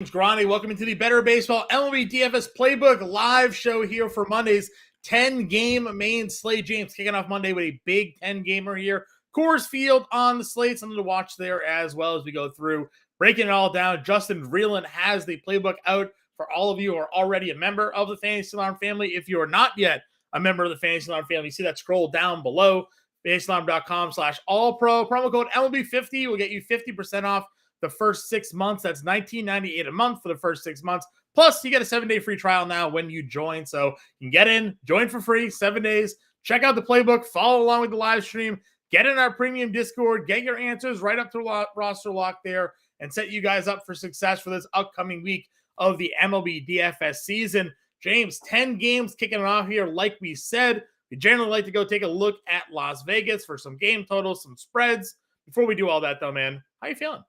Grande, welcome into the Better Baseball MLB DFS Playbook live show here for Monday's 10-game main slate. James kicking off Monday with a big 10-gamer here. Coors Field on the slate, something to watch there as well as we go through, breaking it all down. Justin Vreeland has the playbook out for all of you who are already a member of the Fantasy Alarm family. If you are not yet a member of the Fantasy Alarm family, you see that scroll down below, fantasyalarm.com/allpro. Promo code MLB50 will get you 50% off the first 6 months. That's $19.98 a month for the first 6 months. Plus, you get a 7-day free trial now when you join. So you can get in, join for free, 7 days. Check out the playbook, follow along with the live stream, get in our premium Discord, get your answers right up to roster lock there, and set you guys up for success for this upcoming week of the MLB DFS season. James, 10 games kicking it off here. Like we said, we generally like to go take a look at Las Vegas for some game totals, some spreads. Before we do all that, though, man, how you feeling?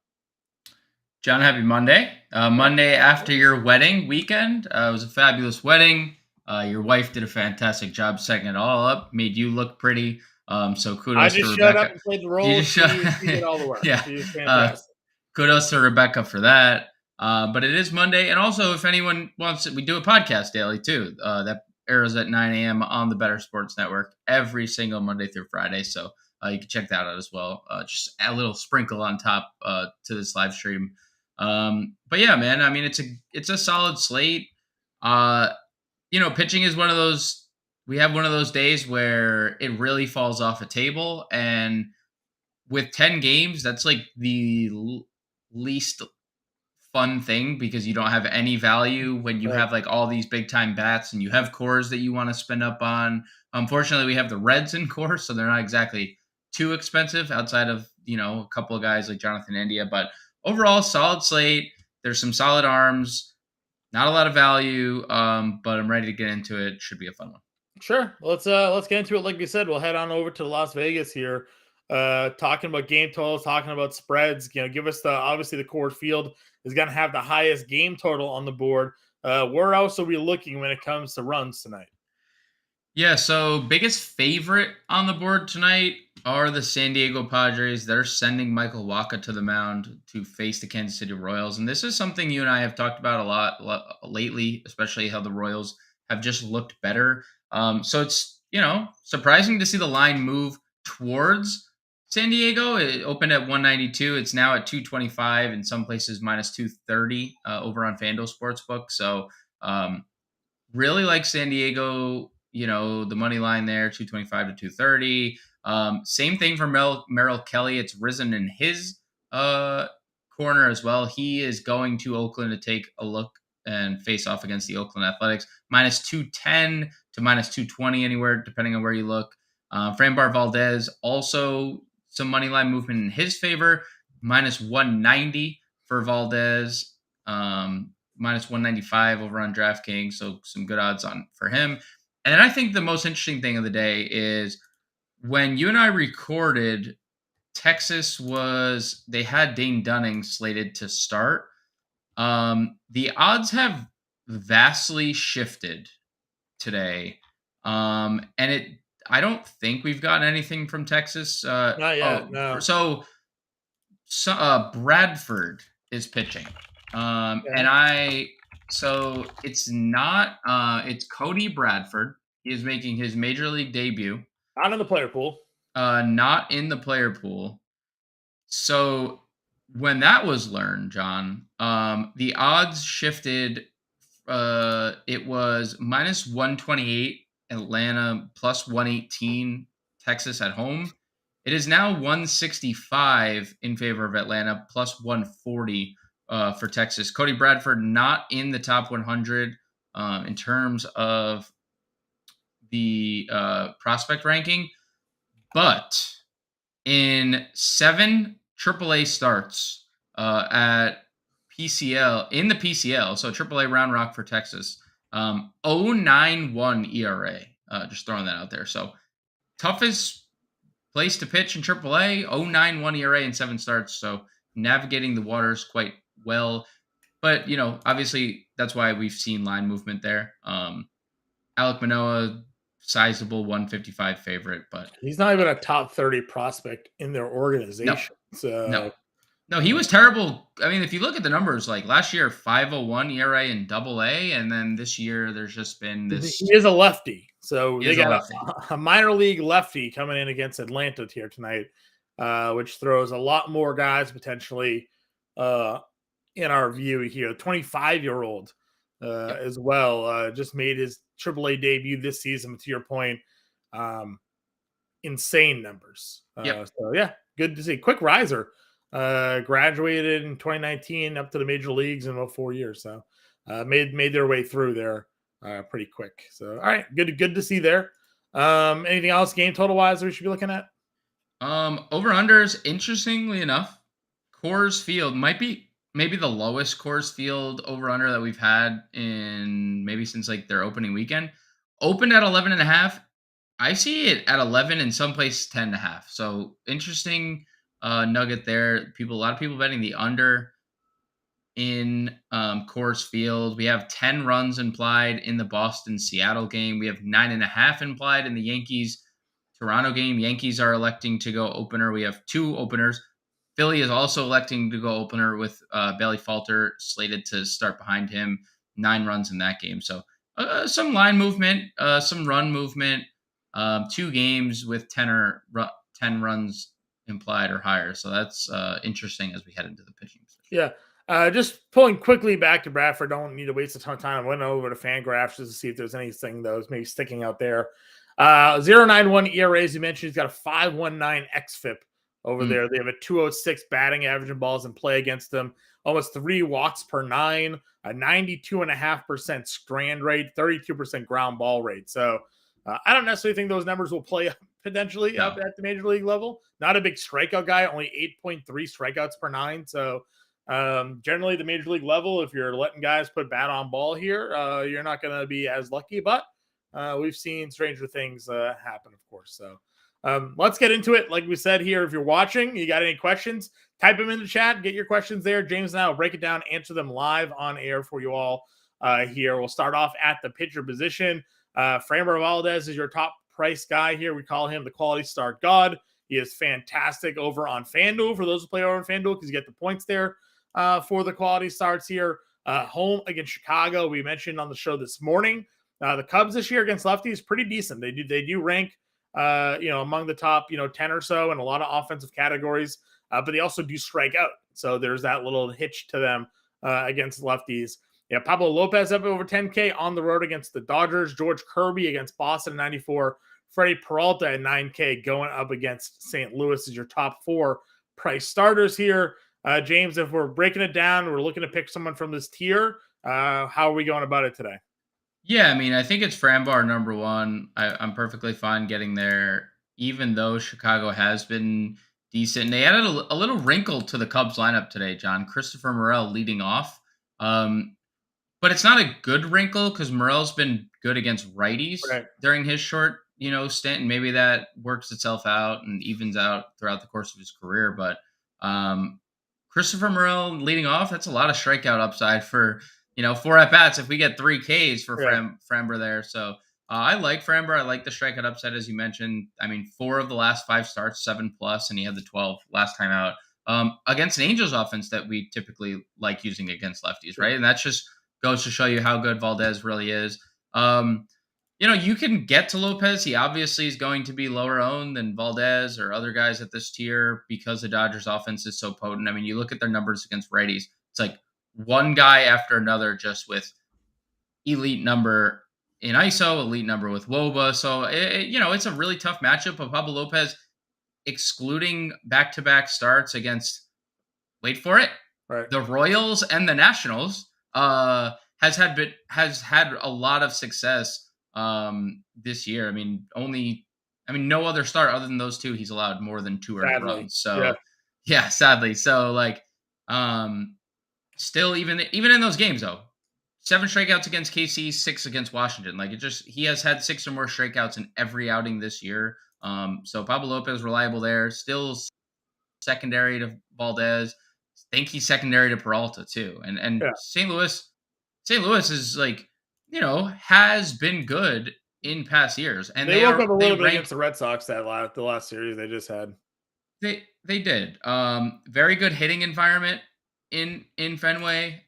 John, happy Monday. Monday after your wedding weekend. It was a fabulous wedding. Your wife did a fantastic job setting it all up, made you look pretty. So kudos to Rebecca. I just showed up and played the role. She did all the work. Yeah. She was fantastic. Kudos to Rebecca for that. But it is Monday. And also, if anyone wants it, we do a podcast daily too. That airs at 9 a.m. on the Better Sports Network every single Monday through Friday. So you can check that out as well. Just a little sprinkle on top to this live stream. But yeah, man, I mean, it's a solid slate. Pitching is one of those, we have one of those days where it really falls off a table, and with 10 games, that's like the least fun thing because you don't have any value when you have like all these big time bats and you have cores that you want to spend up on. Unfortunately, we have the Reds in core, so they're not exactly too expensive outside of, a couple of guys like Jonathan India, but overall, solid slate. There's some solid arms, not a lot of value, but I'm ready to get into it. Should be a fun one. Sure. Let's get into it. Like we said, we'll head on over to Las Vegas here, talking about game totals, talking about spreads. Give us obviously the Coors Field is going to have the highest game total on the board. Where else are we looking when it comes to runs tonight? Yeah, so biggest favorite on the board tonight are the San Diego Padres. They're sending Michael Wacha to the mound to face the Kansas City Royals. And this is something you and I have talked about a lot lately, especially how the Royals have just looked better. So it's, surprising to see the line move towards San Diego. It opened at 192. It's now at 225, in some places minus 230 over on FanDuel Sportsbook. So really like San Diego. The money line there, 225 to 230. Same thing for Merrill Kelly. It's risen in his corner as well. He is going to Oakland to take a look and face off against the Oakland Athletics. Minus 210 to minus 220 anywhere, depending on where you look. Framber Valdez, also some money line movement in his favor. Minus 190 for Valdez. Minus 195 over on DraftKings. So some good odds on for him. And I think the most interesting thing of the day is when you and I recorded, Texas they had Dane Dunning slated to start. The odds have vastly shifted today. I don't think we've gotten anything from Texas. Not yet, no. So Bradford is pitching. So it's not, it's Cody Bradford. He is making his major league debut. Not in the player pool. Not in the player pool. So when that was learned, John, the odds shifted. It was minus 128 Atlanta, plus 118 Texas at home. It is now 165 in favor of Atlanta, plus 140 for Texas. Cody Bradford not in the top 100 in terms of the prospect ranking, but in 7 AAA starts at PCL, in the PCL, so AAA Round Rock for Texas, 0.91 ERA. Just throwing that out there. So toughest place to pitch in AAA, 0.91 ERA in 7 starts. So navigating the waters quite well. But, obviously that's why we've seen line movement there. Alek Manoah, sizable 155 favorite, but he's not even a top 30 prospect in their organization. No. No, he was terrible. I mean, if you look at the numbers, like last year, 5.01 ERA in Double A, and then this year there's just been He this. is a lefty, so He they is a got lefty. a minor league lefty coming in against Atlanta here tonight, which throws a lot more guys potentially uh, in our view here. 25-year-old Yep. as well, just made his AAA debut this season. To your point, um, insane numbers. Yep. So yeah, good to see. Quick riser. Graduated in 2019 up to the major leagues in about 4 years. So made their way through there pretty quick. So all right, good to see there. Anything else game total wise we should be looking at? Over unders, interestingly enough, Coors Field might be maybe the lowest Coors Field over under that we've had in maybe since like their opening weekend. Opened at 11.5. I see it at 11 in some places 10.5. So interesting nugget there. A lot of people betting the under in Coors Field. We have 10 runs implied in the Boston Seattle game. We have 9.5 implied in the Yankees Toronto game. Yankees are electing to go opener. We have two openers. Philly is also electing to go opener with Bailey Falter slated to start behind him. 9 runs in that game. So some line movement, some run movement. Two games with 10 runs implied or higher. So that's interesting as we head into the pitching position. Yeah. Just pulling quickly back to Bradford. Don't need to waste a ton of time. I went over to Fangraphs just to see if there's anything that was maybe sticking out there. 0.91 ERA, as you mentioned, he's got a 5.19 xFIP over there. They have a 206 batting average and balls in play against them, almost 3 walks per 9, a 92.5% strand rate, 32% ground ball rate. So I don't necessarily think those numbers will play up potentially No. up at the major league level. Not a big strikeout guy, only 8.3 strikeouts per 9. So generally, the major league level, if you're letting guys put bat on ball here, you're not going to be as lucky. But we've seen stranger things happen, of course. So let's get into it. Like we said here, if you're watching, you got any questions, type them in the chat. Get your questions there. James and I will break it down, answer them live on air for you all here. We'll start off at the pitcher position. Framber Valdez is your top price guy here. We call him the quality start god. He is fantastic over on FanDuel for those who play over on FanDuel because you get the points there for the quality starts here. Home against Chicago. We mentioned on the show this morning. The Cubs this year against lefties pretty decent. They do rank among the top 10 or so in a lot of offensive categories, but they also do strike out. So there's that little hitch to them against lefties. Yeah, Pablo Lopez up over 10K on the road against the Dodgers. George Kirby against Boston at 94. Freddie Peralta at 9K going up against St. Louis is your top 4 price starters here. James, if we're breaking it down, we're looking to pick someone from this tier. How are we going about it today? Yeah, I mean, I think it's Frambar number 1. I'm perfectly fine getting there, even though Chicago has been decent. They added a little wrinkle to the Cubs lineup today, John. Christopher Morel leading off. But it's not a good wrinkle because Morel's been good against righties during his short, stint, and maybe that works itself out and evens out throughout the course of his career. But Christopher Morel leading off, that's a lot of strikeout upside for 4 at bats. If we get 3 Ks for Framber there, so I like Framber. I like the strikeout upside as you mentioned. I mean, 4 of the last 5 starts, 7+, and he had the 12 last time out against an Angels offense that we typically like using against lefties, right? And that's just goes to show you how good Valdez really is. You can get to Lopez. He obviously is going to be lower owned than Valdez or other guys at this tier because the Dodgers offense is so potent. I mean, you look at their numbers against righties. It's like one guy after another just with elite number in ISO, elite number with WOBA. So, it's a really tough matchup. But Pablo Lopez, excluding back-to-back starts against, wait for it, the Royals and the Nationals, has had a lot of success this year. I mean, no other start other than those 2 he's allowed more than 2 earned runs. So yeah, sadly. So still even in those games though, 7 strikeouts against KC, 6 against Washington. He has had 6 or more strikeouts in every outing this year. So Pablo Lopez reliable there, still secondary to Valdez. Think he's secondary to Peralta too. And St. Louis is has been good in past years. And they woke up a little bit against the Red Sox the last series they just had. They did. Very good hitting environment in Fenway.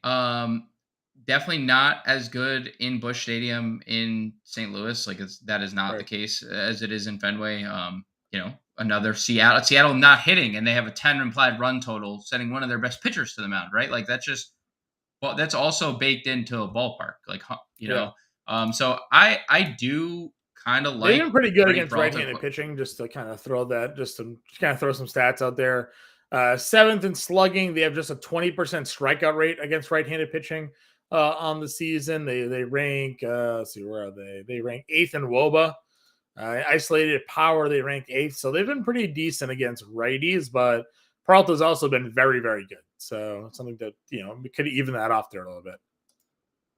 Definitely not as good in Busch Stadium in St. Louis. Like that is not the Right. case as it is in Fenway. Another Seattle not hitting, and they have a 10 implied run total, sending one of their best pitchers to the mound. Right, like that's just well, that's also baked into a ballpark. Like Yeah. so I do kind of They've like been pretty good Freddie against Peralta. right-handed pitching, just to kind of throw some stats out there. Seventh in slugging, they have just a 20% strikeout rate against right-handed pitching on the season. They rank let's see, where are they? They rank eighth in WOBA. Isolated power, they rank eighth. So they've been pretty decent against righties, but Peralta's also been very, very good. So something that, we could even that off there a little bit.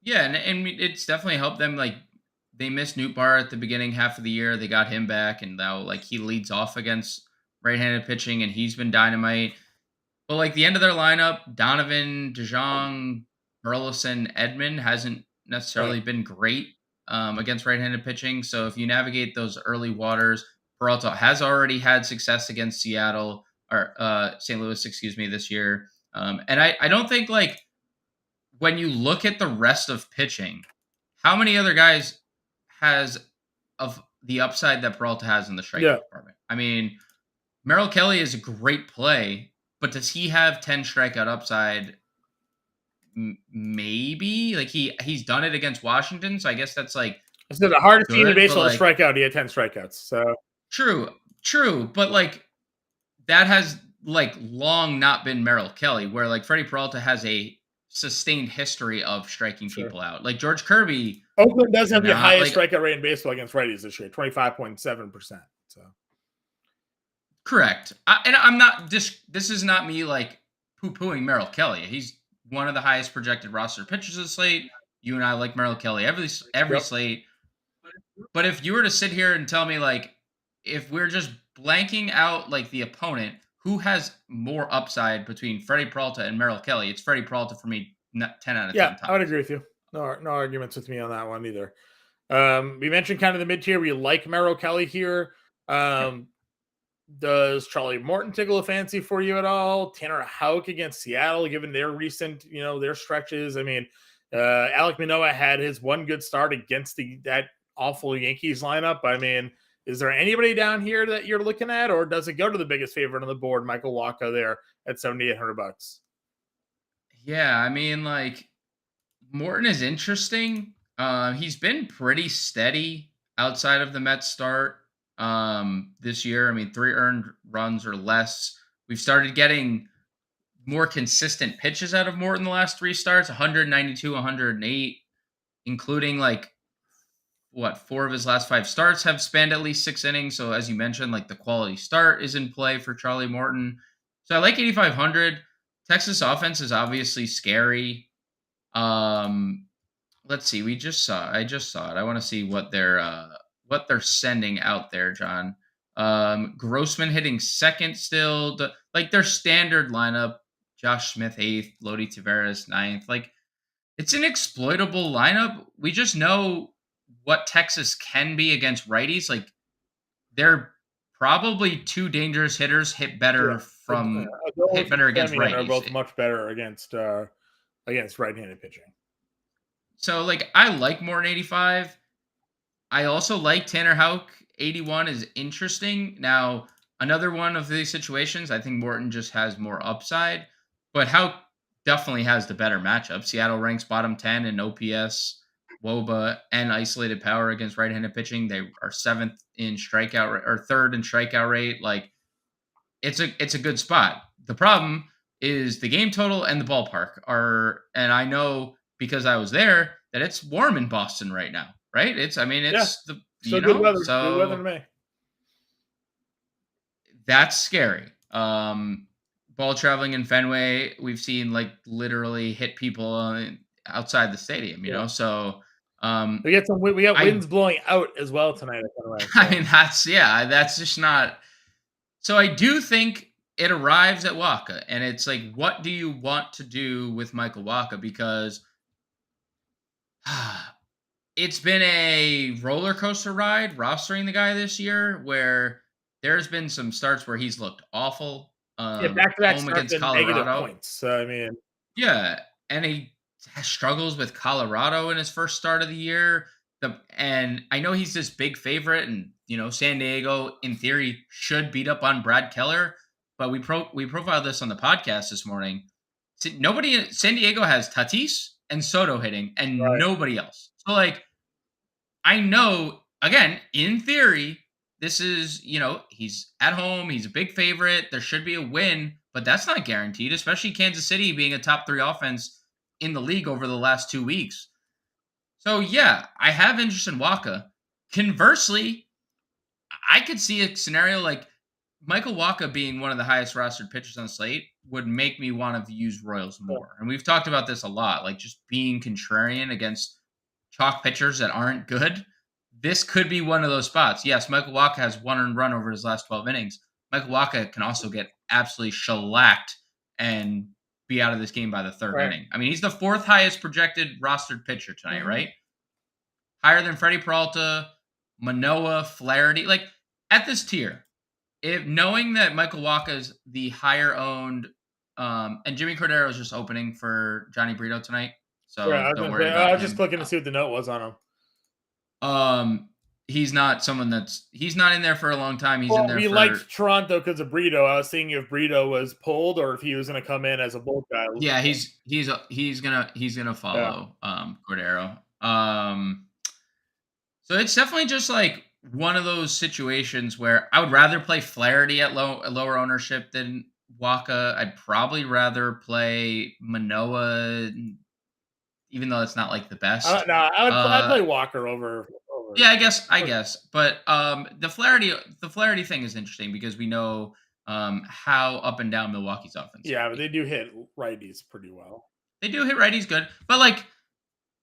Yeah, and it's definitely helped them. Like they missed Nootbaar at the beginning half of the year. They got him back, and now like he leads off against right-handed pitching, and he's been dynamite. But like the end of their lineup, Donovan, DeJong, Burleson, Edmund hasn't Right. necessarily been great against right-handed pitching. So if you navigate those early waters, Peralta has already had success against Seattle or St. Louis, excuse me, this year. And I don't think like when you look at the rest of pitching, how many other guys has of the upside that Peralta has in the Yeah. strikeout department? I mean, Merrill Kelly is a great play, but does he have 10 strikeout upside? Maybe like he's done it against Washington, so I guess that's like This is the hardest team in good, but baseball to like strike out. He had 10 strikeouts. So true, true, but like that has like long not been Merrill Kelly, where like Freddie Peralta has a sustained history of striking sure. people out. Like George Kirby, Oakland does have the not highest like strikeout rate in baseball against righties this year, 25.7%. So correct. And I'm not this is not me like poo-pooing Merrill Kelly. He's one of the highest projected roster pitchers of the slate. You and I like Merrill Kelly every yep. slate. But if you were to sit here and tell me like if we're just blanking out like the opponent, who has more upside between Freddie Peralta and Merrill Kelly? It's Freddie Peralta for me 10 out of Yeah, 10 I would times. agree with you. No arguments with me on that one either. We mentioned kind of the mid tier. We like Merrill Kelly here. Yep. Um, does Charlie Morton tickle a fancy for you at all? Tanner Houck against Seattle, given their recent, their stretches. I mean, Alek Manoah had his one good start against that awful Yankees lineup. I mean, is there anybody down here that you're looking at, or does it go to the biggest favorite on the board, Michael Wacha, there at $7,800? Yeah, I mean like Morton is interesting. He's been pretty steady outside of the Mets start this year. I mean, 3 earned runs or less. We've started getting more consistent pitches out of Morton the last 3 starts, 192, 108, including like what 4 of his last 5 starts have spanned at least 6 innings. So as you mentioned, like the quality start is in play for Charlie Morton. So I like 8,500. Texas offense is obviously scary. Um, let's see. I just saw it. I want to see what they're sending out there, John. Grossman hitting second still. Like their standard lineup. Josh Smith eighth, Lodi Tavares ninth. Like it's an exploitable lineup. We just know what Texas can be against righties. Like they're probably two dangerous hitters Yeah, hit Adolis and better against Semien are righties. both much better against right-handed pitching. So like I like Morton 85. I also like Tanner Houck 81 is interesting. Now, another one of these situations, I think Morton just has more upside, but Houck definitely has the better matchup. Seattle ranks bottom 10 in OPS, WOBA, and isolated power against right-handed pitching. They are seventh in or third in strikeout rate. Like it's a good spot. The problem is the game total and the ballpark and I know because I was there that it's warm in Boston right now, right? Yeah, It's the still good weather. Good weather so in May. that's scary. Ball traveling in Fenway, we've seen like literally hit people outside the stadium, Yeah, so um we got I winds blowing out as well tonight at Fenway. I So mean that's just not. So I do think it arrives at Waka, and it's like, what do you want to do with Michael Waka? Because it's been a roller coaster ride rostering the guy this year, where there's been some starts where he's looked awful. Yeah, back-to-back Home starts against and negative Colorado. points. So, I mean, Yeah, and he struggles with Colorado in his first start of the year. And I know he's this big favorite, and San Diego in theory should beat up on Brad Keller. But we profiled this on the podcast this morning. Nobody in San Diego has Tatis and Soto hitting, and right. nobody else. So I know, again, in theory, this is, he's at home. He's a big favorite. There should be a win, but that's not guaranteed, especially Kansas City being a top 3 offense in the league over the last 2 weeks. So, yeah, I have interest in Waka. Conversely, I could see a scenario like Michael Waka being one of the highest rostered pitchers on the slate would make me want to use Royals more. And we've talked about this a lot, like just being contrarian against chalk pitchers that aren't good. This could be one of those spots. Yes, Michael Waka has 1 earned run over his last 12 innings. Michael Waka can also get absolutely shellacked and be out of this game by the 3rd Right. inning. I mean, he's the 4th highest projected rostered pitcher tonight, Mhm. right? Higher than Freddie Peralta, Manoah, Flaherty. Like at this tier, if knowing that Michael Waka is the higher owned, and Jimmy Cordero is just opening for Johnny Brito tonight, Yeah, so I was don't gonna worry say, I about was just him. clicking to see what the note was on him. He's not someone he's not in there for a long time. He's in Well, there we for liked Toronto because of Brito. I was seeing if Brito was pulled or if he was going to come in as a bulk guy. yeah. He's gonna Yeah. follow Cordero. So it's definitely just like one of those situations where I would rather play Flaherty at lower ownership than Waka. I'd probably rather play Manoah, even though it's not like the best. No, I'd Uh, play Walker over. yeah, I guess, but the Flaherty thing is interesting because we know how up and down Milwaukee's offense can Yeah, but be. they do hit righties pretty well. They do hit righties good, but like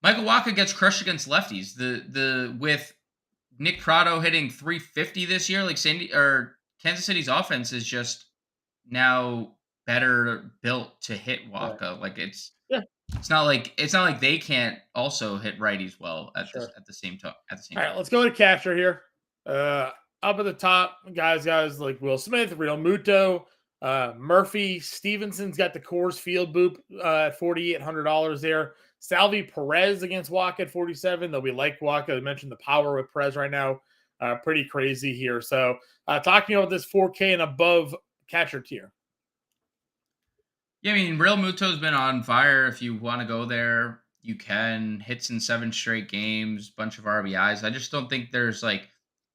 Michael Waka gets crushed against lefties. The with Nick Prado hitting 350 this year, like Kansas City's offense is just now better built to hit Right. Waka. Like Yeah, it's not like they can't also hit righties well sure. at the same time All right, let's go to catcher here. Up at the top, guys like Will Smith, Real Muto, Murphy, Stevenson's got the Coors Field boop at $4,800 there. Salvi Perez against Waka at 47. Though we like Waka, I mentioned the power with Perez right now. Pretty crazy here. So, talking about this 4K and above catcher tier. Yeah, I mean, Real Muto's been on fire. If you want to go there, you can. Hits in 7 straight games, bunch of RBIs. I just don't think there's like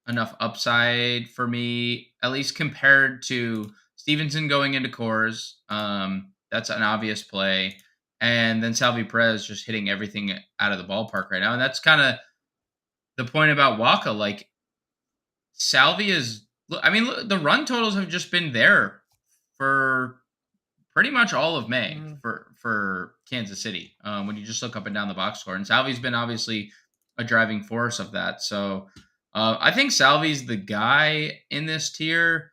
enough upside for me, at least compared to Stevenson going into Coors. That's an obvious play. And then Salvi Perez just hitting everything out of the ballpark right now. And that's kind of the point about Waka. Like, Salvi is, I mean, look, the run totals have just been there for pretty much all of May for Kansas City. When you just look up and down the box score, and Salvi's been obviously a driving force of that. So I think Salvi's the guy in this tier.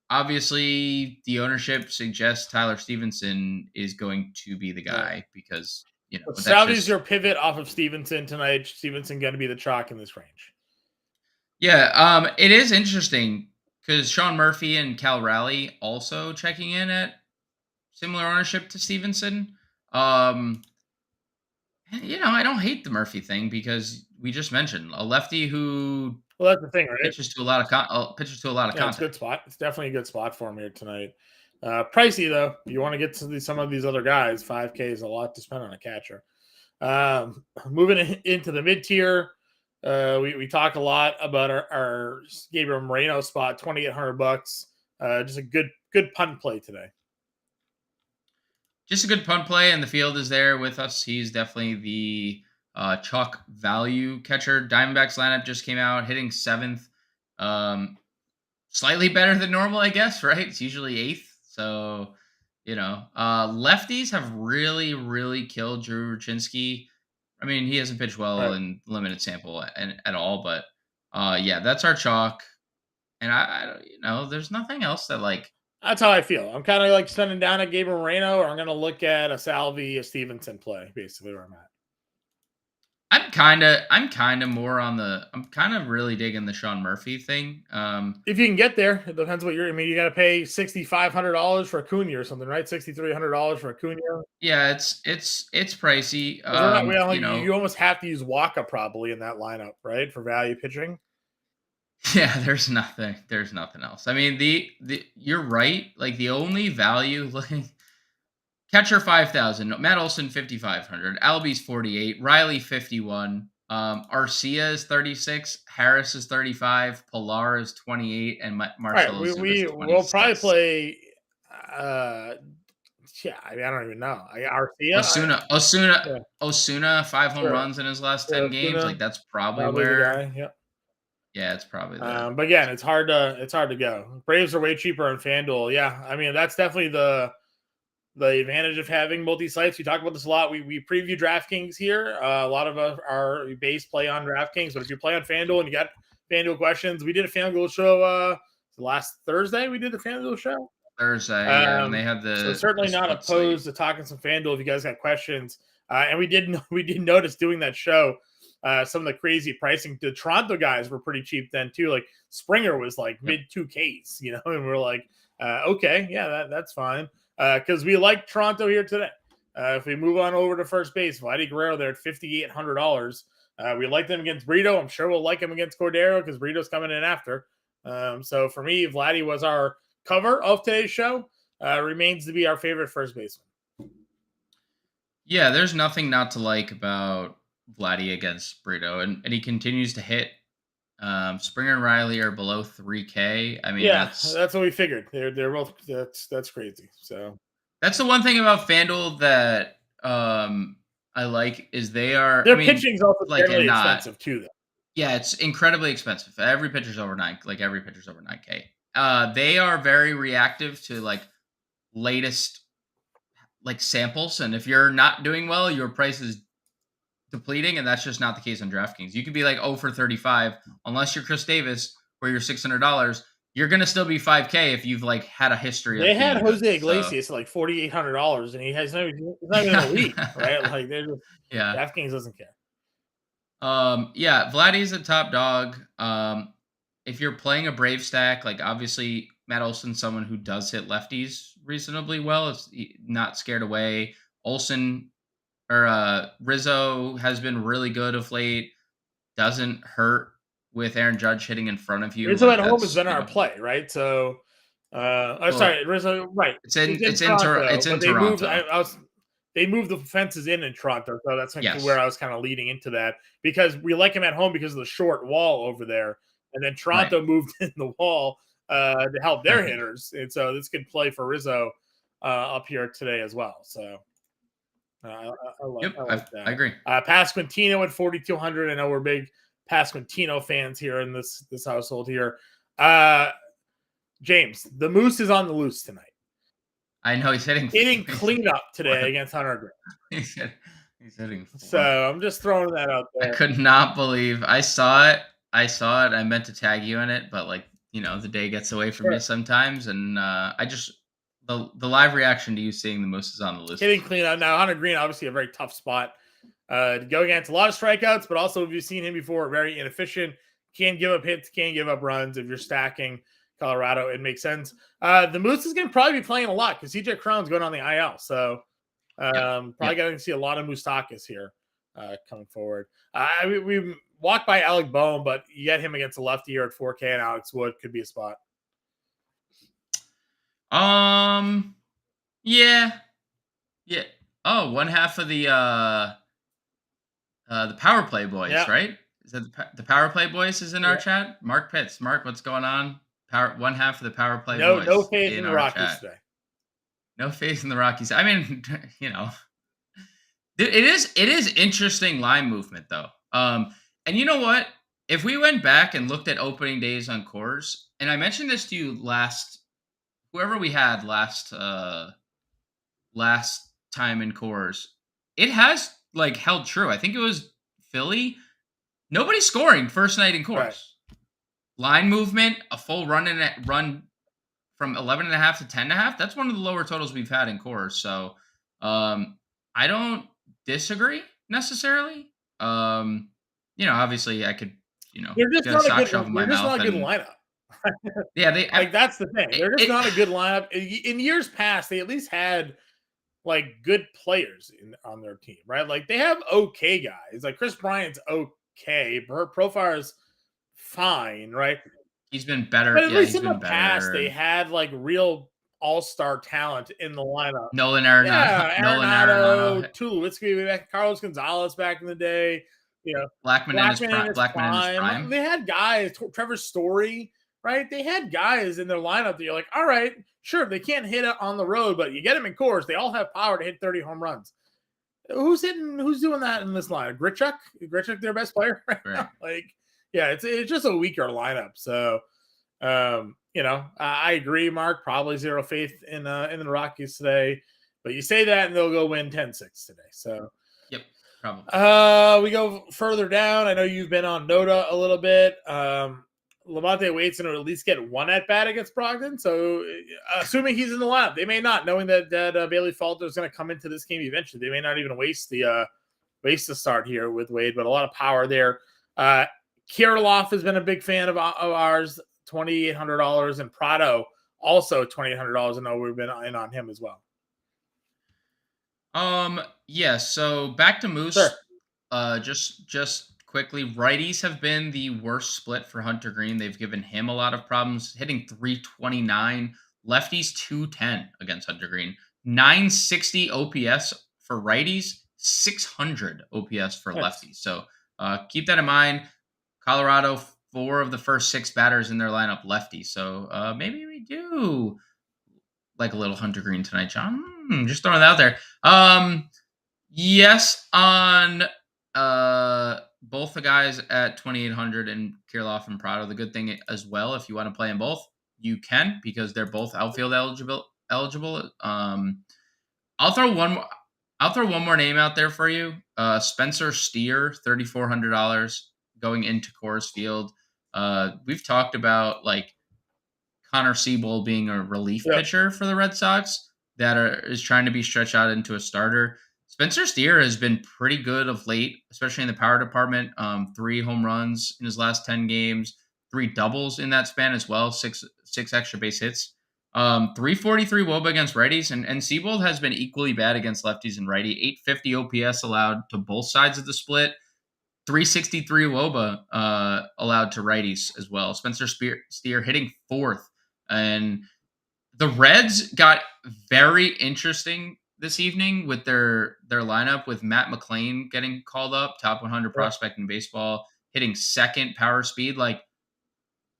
Obviously, the ownership suggests Tyler Stevenson is going to be the guy because But that's Salvi's just your pivot off of Stevenson tonight. Stevenson going to be the chalk in this range. yeah. It is interesting because Sean Murphy and Cal Raleigh also checking in at similar ownership to Stevenson. I don't hate the Murphy thing because we just mentioned a lefty who Well, that's the thing, right? pitches to a lot of Yeah, it's a good contact. spot. It's definitely a good spot for him here tonight. Pricey though. You want to get to some of these other guys. 5K is a lot to spend on a catcher. Moving into the mid tier, we talk a lot about our Gabriel Moreno spot, $2,800. Just a good punt play today. Just a good punt play, and the field is there with us. He's definitely the chalk value catcher. Diamondbacks lineup just came out, hitting 7th. Slightly better than normal, I guess, right? It's usually 8th. So, lefties have really, really killed Drew Rucinski. I mean, he hasn't pitched well Right. in limited sample at all, but yeah, that's our chalk. And I there's nothing else that like. That's how I feel. I'm kind of like spending down at Gabriel Moreno, or I'm going to look at a Salvi, a Stevenson play, basically where I'm at. I'm kind of more on the. I'm kind of really digging the Sean Murphy thing. If you can get there, it depends what you're. I mean, you got to pay $6,500 for Acuna or something, right? $6,300 for Acuna. Yeah, it's pricey. You almost have to use Waka probably in that lineup, right, for value pitching. Yeah, there's nothing else. I mean, the you're right. Like the only value looking catcher 5,000, Matt Olson 5,500, Albies 48, Riley 51, Arcia is 36, Harris is 35, Pilar is 28, and Marcell Right, is we'll probably 26. play. Yeah, I mean, I don't even know. Arcia, Osuna, 5 home sure, runs in his last sure, 10 games. Acuna, Like that's probably probably the where. guy. Yep. Yeah, it's probably there. But again, it's hard to go. Braves are way cheaper on FanDuel. Yeah, I mean that's definitely the advantage of having multi sites. We talk about this a lot. We preview DraftKings here. A lot of our base play on DraftKings, but if you play on FanDuel and you got FanDuel questions, we did a FanDuel show last Thursday. We did the FanDuel show. Thursday, yeah, when they had So the certainly not split opposed slate. to talking some FanDuel if you guys got questions. And we did notice doing that show. Some of the crazy pricing. The Toronto guys were pretty cheap then too. Like Springer was like mid 2Ks, and we're like, okay, yeah, that's fine. Because we like Toronto here today. If we move on over to first base, Vladimir Guerrero there at $5,800. We like them against Brito. I'm sure we'll like him against Cordero because Brito's coming in after. So for me, Vladdy was our cover of today's show. Remains to be our favorite first baseman. Yeah, there's nothing not to like about Vladdy against Brito, and he continues to hit. Springer and Riley are below 3K. I mean, yeah, that's what we figured. They're both that's crazy. So that's the one thing about FanDuel that I like is their pitching's also like generally expensive too, though. Yeah, it's incredibly expensive. Every pitcher's over 9K. They are very reactive to like latest like samples, and if you're not doing well, your price is depleting, and that's just not the case on DraftKings. You could be like 0 for 35, unless you're Chris Davis, where you're $600. You're gonna still be 5K if you've like had a history. They had Jose good, Iglesias at like $4,800, and he's not even in the league, right? Like they're just, yeah, DraftKings doesn't care. Yeah, Vladdy's a top dog. If you're playing a Brave stack, like obviously Matt Olson's someone who does hit lefties reasonably well. It's not scared away. Olson or Rizzo has been really good of late. Doesn't hurt with Aaron Judge hitting in front of you. Rizzo at home has been our play, right? So, sorry, Rizzo, right? It's in Toronto. They moved the fences in Toronto, so that's where I was kind of leading into that because we like him at home because of the short wall over there, and then Toronto moved in the wall to help their hitters, and so this could play for Rizzo up here today as well. So I like that. I agree. Pasquantino at 4,200. I know we're big Pasquantino fans here in this household here. James, the Moose is on the loose tonight. I know he's hitting cleanup today against Hunter Green. He's hitting. So I'm just throwing that out there. I could not believe I saw it. I meant to tag you in it, but the day gets away from me sometimes, and I just the live reaction to you seeing the Moose is on the list. Hitting cleanup now. Hunter Green, obviously a very tough spot to go against. A lot of strikeouts, but also if you've seen him before, very inefficient. Can't give up hits, can't give up runs. If you're stacking Colorado, it makes sense. The Moose is going to probably be playing a lot because CJ Cron's going on the IL. So probably going to see a lot of Moustakas here coming forward. We walked by Alec Boehm, but you get him against a lefty here at 4K, and Alex Wood could be a spot. Yeah. Oh, one half of the Power Play Boys, right? Is that the Power Play Boys is in our chat? Mark Pitts. Mark, what's going on? One half of the Power Play Boys. No faith in the Rockies today. No faith in the Rockies. I mean, it is interesting line movement though. And you know what? If we went back and looked at opening days on Coors, and I mentioned this to you whoever we had last time in Coors, it has like held true. I think it was Philly. Nobody scoring first night in Coors. Right. Line movement, a full run from 11.5 to 10.5. That's one of the lower totals we've had in Coors. So I don't disagree necessarily. Obviously I could, They're just get a not a sock good. shove in my They're just mouth not a good and lineup. yeah, they Like that's the thing. They're just it not a good lineup. In years past, they at least had like good players on their team, right? Like they have okay guys. Like Chris Bryant's okay. Her profile's fine, right? he's been better. But at Yeah, least he's in the been past, better. they And had like real all-star talent in the lineup. Nolan Arenado, Yeah, Nolan Arenado, Arenado, Tulowitzki, Carlos Gonzalez back in the day. You know, Blackman in his Blackman in his prime. prime. They had guys, Trevor Story, right? They had guys in their lineup that you're like, all right, sure, they can't hit it on the road, but you get them in course. They all have power to hit 30 home runs. Who's doing that in this lineup? Grichuk, their best player right now. Like, yeah, it's just a weaker lineup. So, I agree, Mark. Probably zero faith in the Rockies today. But you say that and they'll go win 10-6 today. So, yep, probably. We go further down. I know you've been on Noda a little bit. Lamonte Wade's going to at least get one at bat against Brogdon. So, assuming he's in the lineup, they may not, knowing that Bailey Falter is going to come into this game eventually. They may not even waste the start here with Wade, but a lot of power there. Kirilloff has been a big fan of ours, $2,800, and Prado also $2,800. I know we've been in on him as well. Yeah. So back to Moose. Sure. Just quickly, righties have been the worst split for Hunter Green. They've given him a lot of problems, hitting 329, lefties 210 against Hunter Green, 960 OPS for righties, 600 OPS for lefties. So keep that in mind. Colorado, 4 of the first 6 batters in their lineup lefty. So maybe we do like a little Hunter Green tonight, John. Just throwing that out there. Yes, on both the guys at 2,800 and Kirilloff and Prado. The good thing as well, if you want to play them both, you can because they're both outfield eligible. I'll throw one more name out there for you. Spencer Steer, $3,400 going into Coors Field. We've talked about like Connor Siebold being a relief pitcher for the Red Sox that is trying to be stretched out into a starter. Spencer Steer has been pretty good of late, especially in the power department. 3 home runs in his last 10 games, 3 doubles in that span as well, 6 extra base hits. 343 WOBA against righties, and Siebold has been equally bad against lefties and righty. 850 OPS allowed to both sides of the split. 363 WOBA allowed to righties as well. Spencer Steer hitting 4th. And the Reds got very interesting this evening with their lineup, with Matt McLain getting called up, top 100 prospect in baseball, hitting 2nd power speed. Like,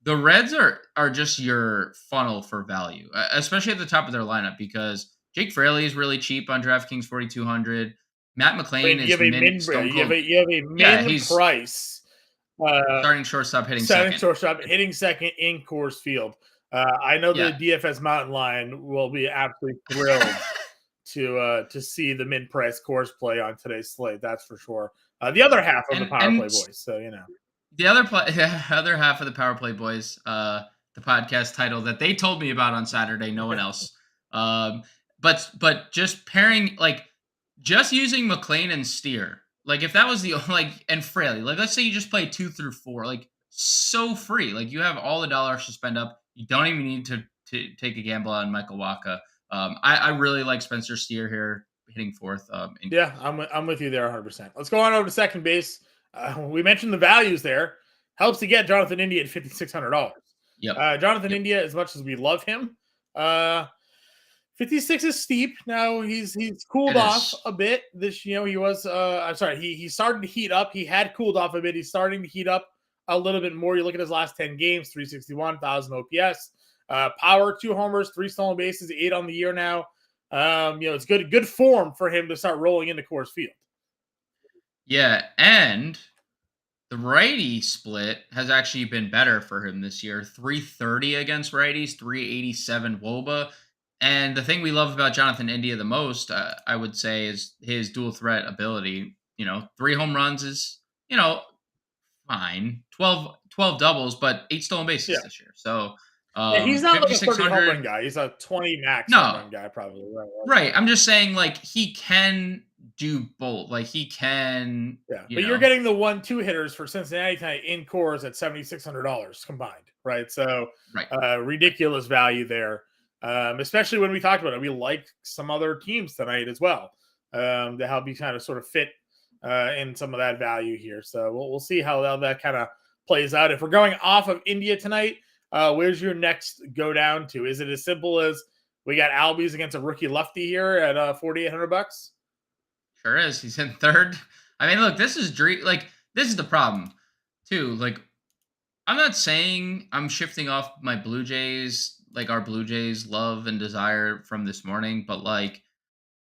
the Reds are just your funnel for value, especially at the top of their lineup, because Jake Fraley is really cheap on DraftKings, 4,200. Matt McLain is mint stone cold. You have a min price. Starting shortstop, hitting second in Coors Field. I know the DFS Mountain Lion will be absolutely thrilled to see the min price Coors play on today's slate. That's for sure. The other half of the Power Play Boys. So the other half of the Power Play Boys, the podcast title that they told me about on Saturday, no one else. But just pairing, like, just using McLain and Steer, like if that was the and Fraley, like let's say you just play 2 through 4, like so free, like you have all the dollars to spend up. You don't even need to take a gamble on Michael Wacha. I really like Spencer Steer here hitting 4th. I'm with you there 100%. Let's go on over to second base. We mentioned the values there. Helps to get Jonathan India at $5,600. Jonathan India, as much as we love him, 56 is steep. Now he's cooled off a bit. He was he started to heat up. He had cooled off a bit. He's starting to heat up a little bit more. You look at his last 10 games, 361, 1,000 OPS, power, 2 homers, 3 stolen bases, 8 on the year now. It's good form for him to start rolling into Coors Field. Yeah, and the righty split has actually been better for him this year. 330 against righties, 387 WOBA. And the thing we love about Jonathan India the most, I would say, is his dual threat ability. 3 home runs is, fine. 12 doubles, but 8 stolen bases this year. So he's not like a 30 home run guy. He's a 20 max home run guy, probably. Right. I'm just saying, like, he can do both. Like he can, Yeah, you but you're know, getting the 1-2 hitters for Cincinnati tonight in cores at $7,600 combined, right? So right. ridiculous value there, especially when we talked about it. We like some other teams tonight as well to help you kind of sort of fit in some of that value here. So we'll see how that kind of plays out. If we're going off of India tonight, where's your next go down to? Is it as simple as we got Albies against a rookie lefty here at $4,800? Sure is. He's in third. I mean, look, this is dream. Like this is the problem too. Like I'm not saying I'm shifting off my Blue Jays, like our Blue Jays love and desire from this morning, but like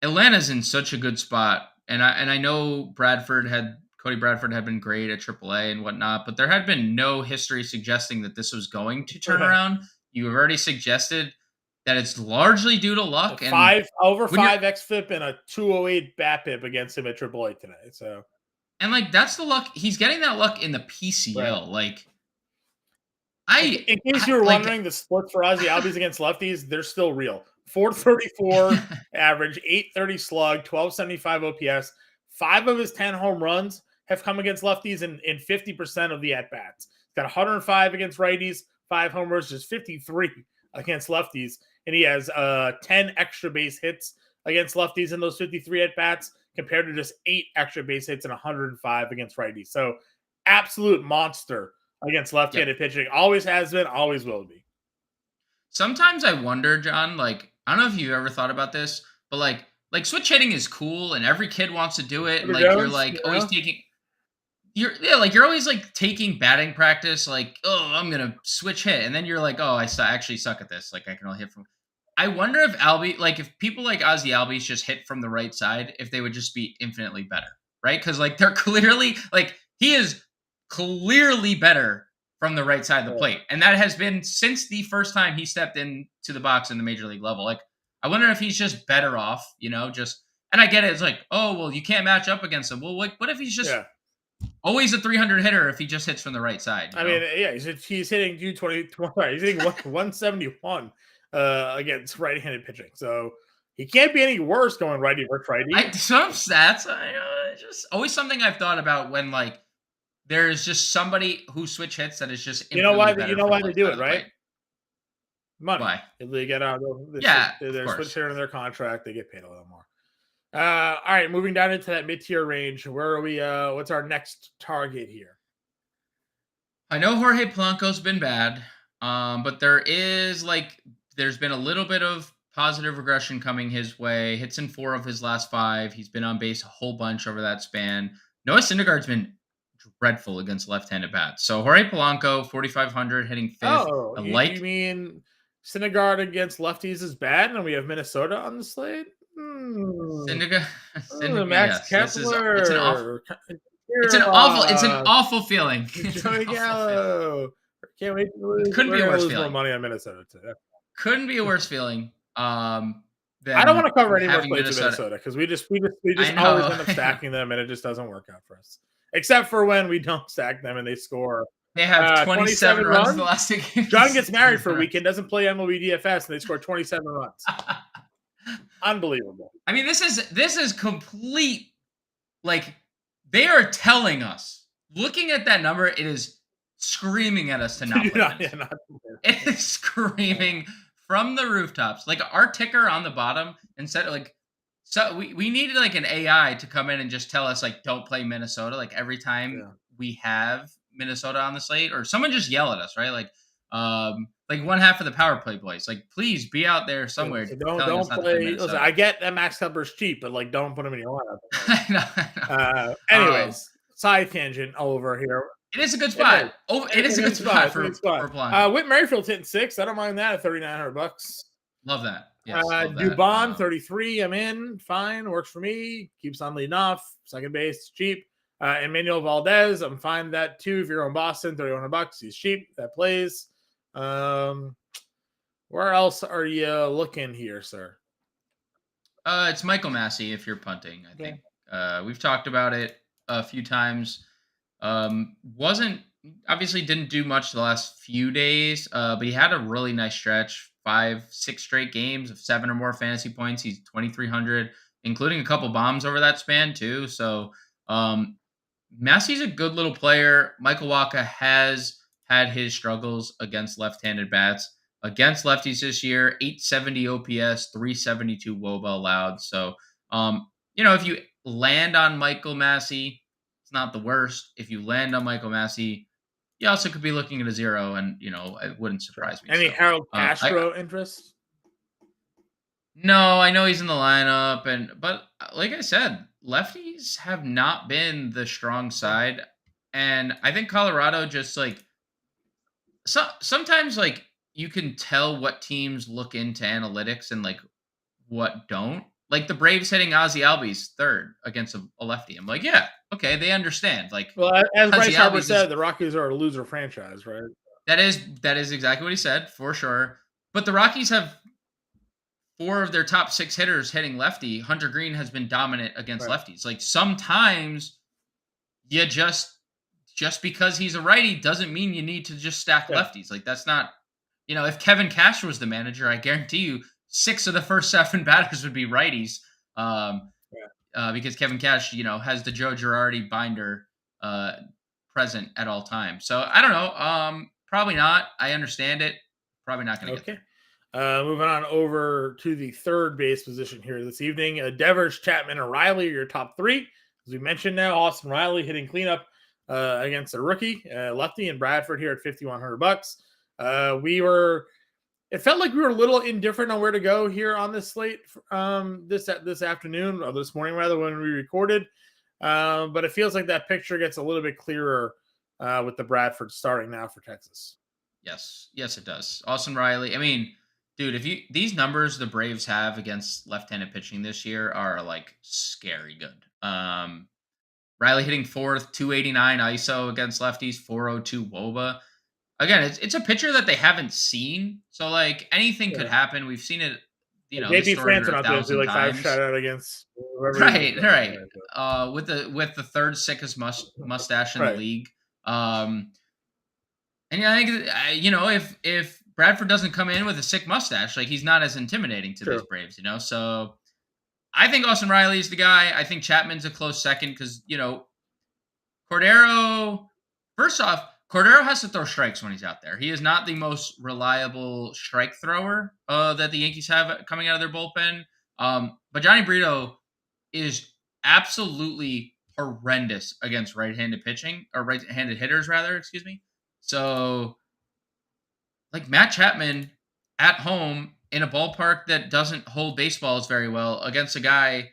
Atlanta's in such a good spot, and I know Cody Bradford had been great at AAA and whatnot, but there had been no history suggesting that this was going to turn Right. around. You have already suggested that it's largely due to luck, and Five over when you're 5 xFIP and a 208 BAPIP against him at AAA tonight. So and like that's the luck he's getting that luck in the right. PCL. Like In case you were like wondering, the splits for Ozzy Albies against lefties, they're still real. 434 average, 830 slug, 1275 OPS. 5 of his 10 home runs have come against lefties in 50% of the at-bats. He's got 105 against righties, 5 homers, just 53 against lefties. And he has 10 extra base hits against lefties in those 53 at-bats compared to just 8 extra base hits and 105 against righties. So absolute monster against yep. left-handed pitching. Always has been, always will be. Sometimes I wonder, John, like I don't know if you've ever thought about this, but like switch hitting is cool and every kid wants to do it and Peter like you're Jones, like always taking like you're always like taking batting practice like, "Oh, I'm going to switch hit." And then you're like, "Oh, actually suck at this. Like I can only hit from." I wonder if if people like Ozzy Albies just hit from the right side, if they would just be infinitely better, right? Cuz like they're clearly like he is clearly better from the right side of the yeah. plate. And that has been since the first time he stepped into the box in the major league level. Like, I wonder if he's just better off, just, and I get it. It's like, oh, well, you can't match up against him. Well, like, what if he's just Yeah. always a 300 hitter if he just hits from the right side, I mean, yeah, he's hitting 220. He's hitting 171 against right-handed pitching. So he can't be any worse going righty versus righty. Some stats, just always something I've thought about when like there's just somebody who switch hits that is just You know why? infinitely You better know from why the they right do side it, of the right? plate. Money. Why? They get out. Yeah, of They're switch course. hitter in their contract. They get paid a little more. All right, moving down into that mid-tier range. Where are we? What's our next target here? I know Jorge Polanco's been bad, but there's been a little bit of positive regression coming his way. Hits in 4 of his last 5. He's been on base a whole bunch over that span. Noah Syndergaard's been dreadful against left-handed bats. So Jorge Polanco, 4,500, hitting 5th. Oh, I you like mean Syndergaard against lefties is bad, and we have Minnesota on the slate? Syndergaard. Syndergaard, Max yes, Kepler, it's an Kira, awful feeling. It's an Joey awful feeling. Gallo. Can't wait to lose. Couldn't We're be a gonna worse lose more feeling. money on Minnesota today. Couldn't be a worse feeling. I don't want Than to cover any more having slates in Minnesota. Minnesota because we just I always know. end up stacking them, and it just doesn't work out for us. Except for when we don't stack them and they score They have 27 runs in the runs. last 2 games. John gets married for a weekend, doesn't play MLB DFS, and they score 27 runs. Unbelievable. I mean, this is complete. Like they are telling us, looking at that number, it is screaming at us to not play Minnesota. It is screaming from the rooftops. Like our ticker on the bottom, instead of like, so we needed like an AI to come in and just tell us like, don't play Minnesota. Like every time we have Minnesota on the slate, or someone just yell at us, right? Like one half of the power play boys, like please be out there somewhere. So don't play. Listen, I get that Max Kepler's cheap, but like don't put him in your lineup. I know. Anyways, side tangent over here. It is a good spot. It is a good spot for Polanco. Whit Merrifield's hitting 6. I don't mind that at $3,900. Love that. Yes, love that. Dubon 33. I'm in. Fine, works for me. Keeps on leading off. Second base, cheap. Emmanuel Valdez, I'm fine with that too. If you're on Boston, $3,100. He's cheap. That plays. Where else are you looking here, sir? It's Michael Massey if you're punting, I think. We've talked about it a few times. Didn't do much the last few days, but he had a really nice stretch, 5-6 straight games of 7 or more fantasy points. He's 2,300. including a couple bombs over that span too. So Massey's a good little player. Michael Wacha has had his struggles against left-handed bats. Against lefties this year, 870 OPS, 372 WOBA allowed. So, if you land on Michael Massey, it's not the worst. If you land on Michael Massey, you also could be looking at a 0, and it wouldn't surprise me. Any So, Harold Castro interest? no, I know he's in the lineup, but like I said, lefties have not been the strong side, and I think Colorado just sometimes you can tell what teams look into analytics and what don't. Like the Braves hitting Ozzy Albies third against a lefty. I'm like, yeah, okay, they understand. Like, well, as Bryce Ozzy Harper Albies said, the Rockies are a loser franchise, right? that is exactly what he said for sure. But the Rockies have 4 of their top 6 hitters hitting lefty. Hunter Green has been dominant against lefties. Like sometimes you just because he's a righty doesn't mean you need to just stack lefties. Like that's not, if Kevin Cash was the manager, I guarantee you 6 of the first 7 batters would be righties. Because Kevin Cash, has the Joe Girardi binder present at all times. So I don't know. Probably not. I understand it. Probably not going to get there. Moving on over to the third base position here this evening. Devers, Chapman, and Riley are your top 3. As we mentioned now, Austin Riley hitting cleanup against a rookie, lefty, and Bradford here at $5,100. It felt like we were a little indifferent on where to go here on this slate this afternoon, or this morning rather, when we recorded. But it feels like that picture gets a little bit clearer with the Bradford starting now for Texas. Yes, it does. Austin Riley. I mean, dude, these numbers the Braves have against left-handed pitching this year are scary good. Riley hitting 4th, 289 ISO against lefties, 402 WOBA. Again, it's a pitcher that they haven't seen, so anything could happen. We've seen it, JP Franson out there do 5 shutout against right. With the third sickest mustache in the league. And I think if Bradford doesn't come in with a sick mustache, he's not as intimidating to these Braves, So I think Austin Riley is the guy. I think Chapman's a close second because Cordero. First off, Cordero has to throw strikes when he's out there. He is not the most reliable strike thrower that the Yankees have coming out of their bullpen. But Johnny Brito is absolutely horrendous against right-handed pitching, or right-handed hitters, rather, excuse me. So, Matt Chapman at home in a ballpark that doesn't hold baseballs very well against a guy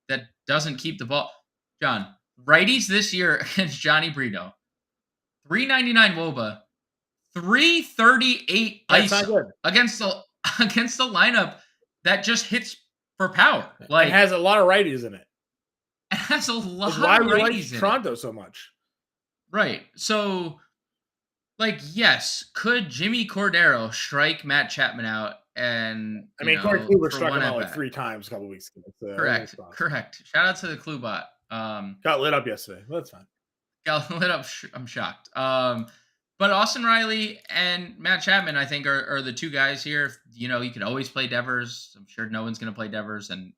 that doesn't keep the ball. John, righties this year against Johnny Brito, 399 WOBA, 338 ISO against the lineup that just hits for power. It has a lot of righties in it. It has a lot of righties in Toronto so much. Right. So, yes, could Jimmy Cordero strike Matt Chapman out? And Corey Kluber struck him out 3 times a couple weeks ago. Correct. Shout out to the Klubot. Got lit up yesterday. That's fine. Got lit up. I'm shocked. But Austin Riley and Matt Chapman, I think, are the 2 guys here. You could always play Devers. I'm sure no one's going to play Devers, and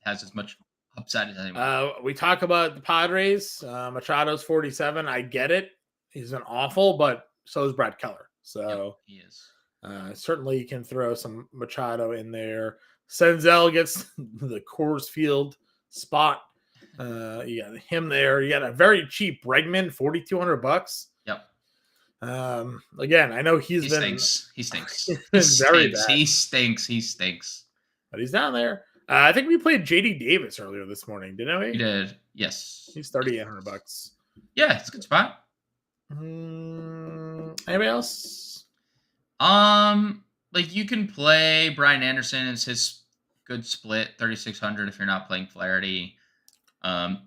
has as much upside as anyone. We talk about the Padres. Machado's 47. I get it. He's been awful, but so is Brad Keller. So he is. Certainly you can throw some Machado in there. Senzel gets the Coors Field spot. You got him there. You got a very cheap Bregman, $4,200. Yep. Again, I know he stinks. He stinks. Very bad. He stinks. But he's down there. I think we played JD Davis earlier this morning, didn't we? We did. Yes. He's $3,800. Yeah, it's a good spot. Anybody else? You can play Brian Anderson. It's his good split, 3,600 if you're not playing Flaherty.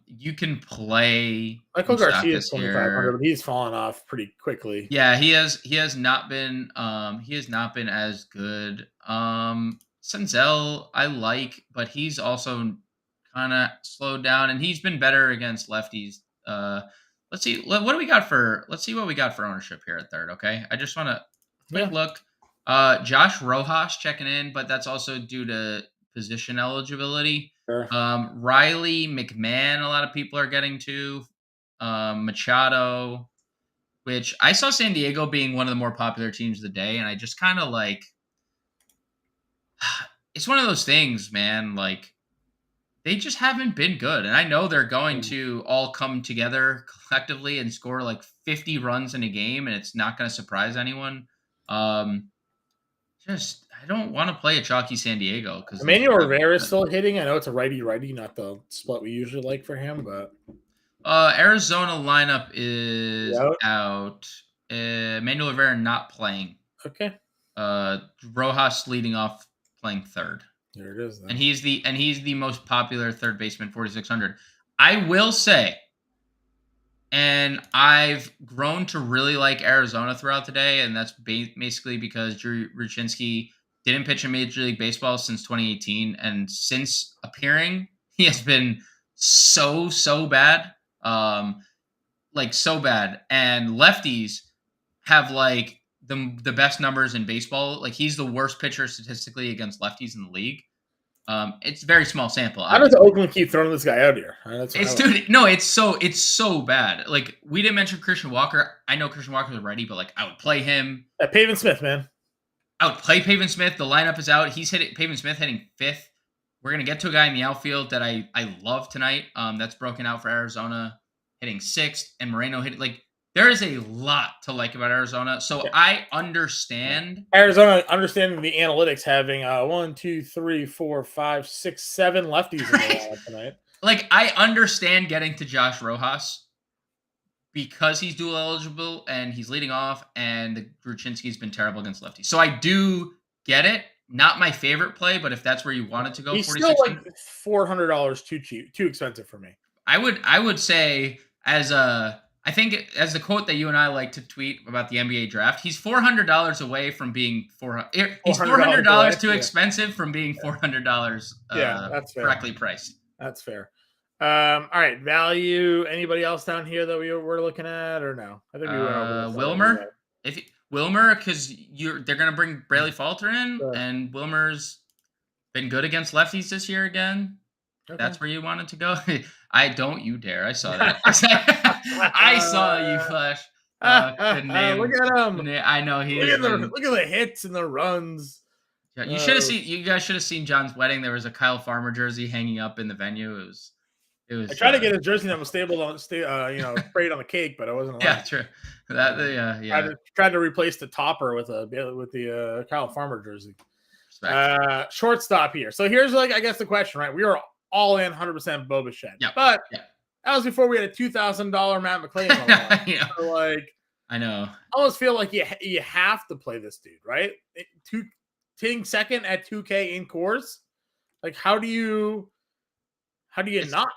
You can play Michael Garcia is 2,500, but he's fallen off pretty quickly. Yeah, he has not been as good. Senzel I like, but he's also kind of slowed down, and he's been better against lefties. Let's see what do we got for ownership here at third. Okay, I just want to look. Josh Rojas checking in, but that's also due to position eligibility. Sure. Riley McMahon, a lot of people are getting to. Machado, which I saw San Diego being one of the more popular teams of the day, and I just kind of like it's one of those things, man. Like they just haven't been good, and I know they're going to all come together collectively and score like 50 runs in a game, and it's not going to surprise anyone. Um, just I don't want to play a chalky San Diego because Emmanuel Rivera is still hitting. I know it's a righty, not the split we usually like for him, but Arizona lineup is out. Emmanuel Rivera not playing. Okay. Rojas leading off, playing third. There it is. Then. And he's the most popular third baseman, 4,600. I will say, and I've grown to really like Arizona throughout the day, and that's basically because Drew Rucinski didn't pitch in Major League Baseball since 2018, and since appearing, he has been so bad, like so bad. And lefties have like the best numbers in baseball. Like he's the worst pitcher statistically against lefties in the league. It's a very small sample. How does Oakland keep throwing this guy out here? It's so bad. Like we didn't mention Christian Walker. I know Christian Walker was ready, but like I would play him. Pavin Smith, man. I would play Pavin Smith. The lineup is out. He's Pavin Smith hitting fifth. We're gonna get to a guy in the outfield that I love tonight. That's broken out for Arizona, hitting sixth, and Moreno hitting like. There is a lot to like about Arizona. So I understand. Arizona understanding the analytics having 1, 2, 3, 4, 5, 6, 7 lefties in the lineup tonight. Like, I understand getting to Josh Rojas because he's dual eligible and he's leading off, and Gruchinski's been terrible against lefties. So I do get it. Not my favorite play, but if that's where you wanted to go, he's still like $400 too cheap, too expensive for me. I would say I think as the quote that you and I like to tweet about the NBA draft, he's $400 away from being He's $400 too expensive from being $400. That's fair. Correctly priced. That's fair. All right, value. Anybody else down here that we're looking at, or no? I think we went over Wilmer. Wilmer, because they're gonna bring Braley Falter in, and Wilmer's been good against lefties this year again. Okay. That's where you wanted to go. You dare. I saw that. I saw you flash. Look at him. I know look at the hits and the runs. Yeah, you guys should have seen John's wedding. There was a Kyle Farmer jersey hanging up in the venue. It was. I tried to get a jersey that was stapled on, sprayed on the cake, but I wasn't allowed. Yeah, true. I tried to replace the topper with the Kyle Farmer jersey. Shortstop here. So here's I guess the question, right? We are all in 100% Bo Bichette. Yep. But that was before we had a $2,000 Matt McClain. So I know. I almost feel like you have to play this dude, right? Hitting second at 2K in course. Like how do you not?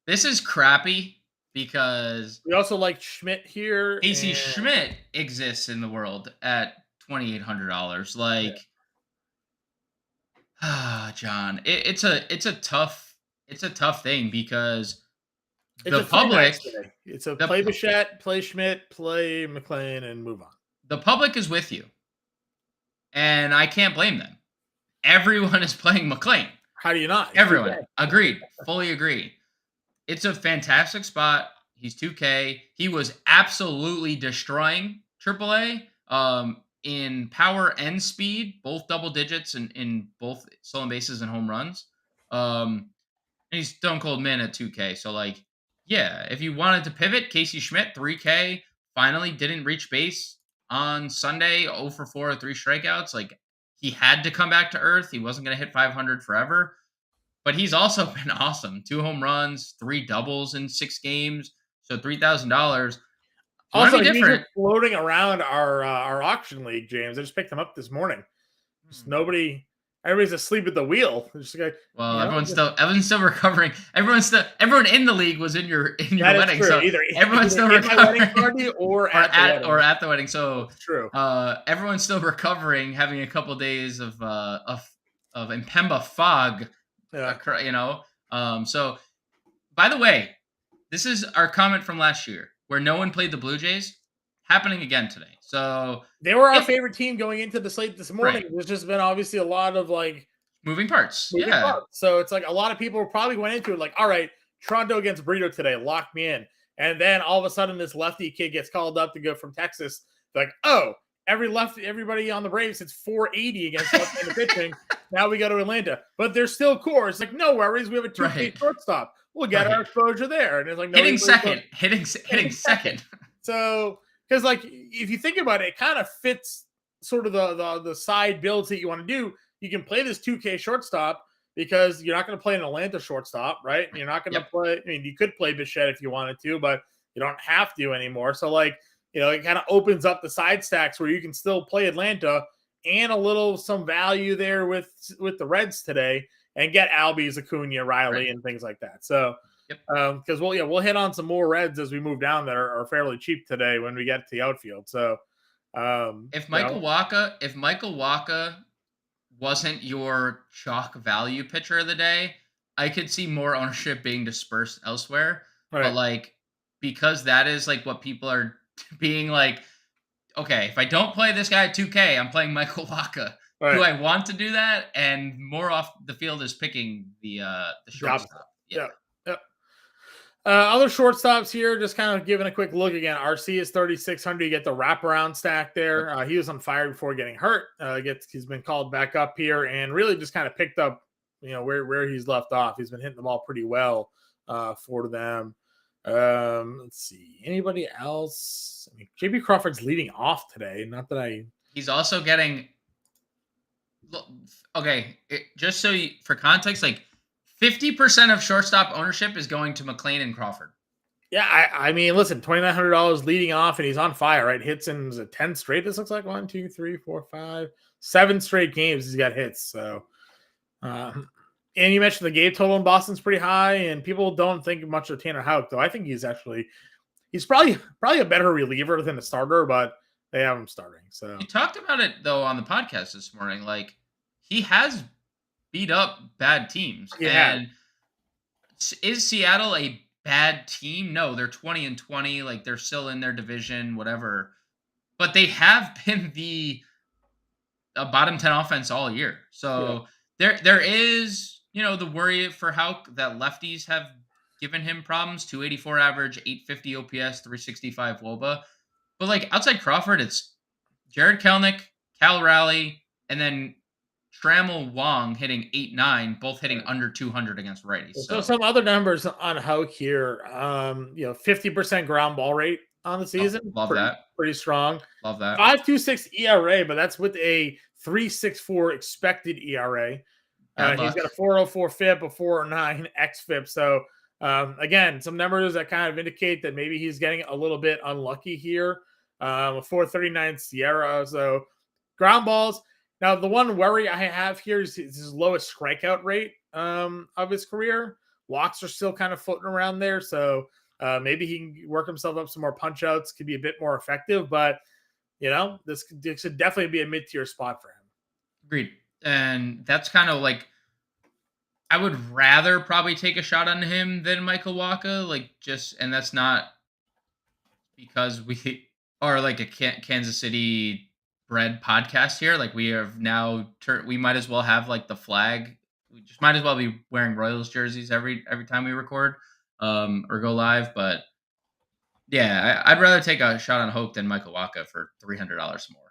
This is crappy because we also like Schmidt here. Casey Schmidt exists in the world at $2,800. Like. John, it's a tough thing because the public. It's play Bichette, play Schmidt, play McClain, and move on. The public is with you, and I can't blame them. Everyone is playing McClain. How do you not? Everyone agreed, fully agree. It's a fantastic spot. He's 2K. He was absolutely destroying AAA. In power and speed, both double digits in both stolen bases and home runs. And he's stone cold min at 2K. So if you wanted to pivot, Casey Schmidt, 3K, finally didn't reach base on Sunday, 0 for 4, 3 strikeouts. Like he had to come back to earth. He wasn't going to hit 500 forever, but he's also been awesome. 2 home runs, 3 doubles in 6 games. So $3,000. Also, he's just floating around our auction league, James. I just picked him up this morning. Everybody's asleep at the wheel. Everyone's still recovering. Everyone in the league was in your wedding. So everyone's still recovering. Wedding party or at the wedding. So it's true. Everyone's still recovering, having a couple days of Impemba fog. Yeah. So by the way, this is our comment from last year, where no one played the Blue Jays, happening again today. So they were our favorite team going into the slate this morning. Right. There's just been obviously a lot of moving parts. moving Yeah. parts. So it's like a lot of people probably went into it like, all right, Toronto against Burrito today, lock me in. And then all of a sudden, this lefty kid gets called up to go from Texas. Like, oh, everybody on the Braves hits 480 against left-handed pitching. Now we go to Atlanta, but they're still core. It's like, no worries, we have a 2K shortstop. We'll get our exposure there. And it's like, no, hitting second. So, because like if you think about it, it kind of fits sort of the side builds that you want to do. You can play this 2K shortstop because you're not going to play an Atlanta shortstop, right? You're not going to play. I mean, you could play Bichette if you wanted to, but you don't have to anymore. So, like, it kind of opens up the side stacks where you can still play Atlanta and some value there with the Reds today and get Albies, Acuna, Riley, and things like that. So, because we'll hit on some more Reds as we move down that are fairly cheap today when we get to the outfield. So, if Michael Wacha wasn't your chalk value pitcher of the day, I could see more ownership being dispersed elsewhere. Right. But like, because that is like what people are being like, okay, if I don't play this guy at 2K, I'm playing Michael Wacha. Right. Do I want to do that? And more off the field is picking the shortstop. Yeah. Other shortstops here, just kind of giving a quick look again. RC is 3,600. You get the wraparound stack there. He was on fire before getting hurt. He's been called back up here and really just kind of picked up, where he's left off. He's been hitting the ball pretty well for them. Let's see. Anybody else? I mean, JP Crawford's leading off today. Not that He's also getting. Okay, just so for context, like 50% of shortstop ownership is going to McLean and Crawford. Yeah, I mean, listen, $2,900 leading off, and he's on fire, right? Hits in 10 straight. This looks like 1, 2, 3, 4, 5, 7 straight games he's got hits. So, and you mentioned the game total in Boston's pretty high, and people don't think much of Tanner Houck, though. I think he's probably a better reliever than a starter, but they have him starting. So you talked about it though on the podcast this morning. Like, he has beat up bad teams. Yeah. And is Seattle a bad team? No, they're 20-20. Like, they're still in their division, whatever. But they have been a bottom 10 offense all year. So there is, the worry for Houck that lefties have given him problems. 284 average, 850 OPS, 365 WOBA. But like, outside Crawford, it's Jared Kelenic, Cal Raleigh, and then Trammell Wong hitting 8-9, both hitting under 200 against righties. So some other numbers on Houck here. 50% ground ball rate on the season. Love that. Pretty strong. Love that. 5.26 ERA, but that's with a 3.64 expected ERA. He's got a 4.04 FIP, a 4.09 xFIP. So again, some numbers that kind of indicate that maybe he's getting a little bit unlucky here. A 4.39 Sierra. So ground balls. Now, the one worry I have here is his lowest strikeout rate of his career. Walks are still kind of floating around there, so maybe he can work himself up some more punch-outs, could be a bit more effective, but, this should definitely be a mid-tier spot for him. Agreed. And that's kind of like, I would rather probably take a shot on him than Michael Wacha, and that's not because we are like a Kansas City bred podcast here. Like, we have now we might as well have like the flag. We just might as well be wearing Royals jerseys every time we record or go live. But yeah, I'd rather take a shot on Hope than Michael Wacha for $300 more.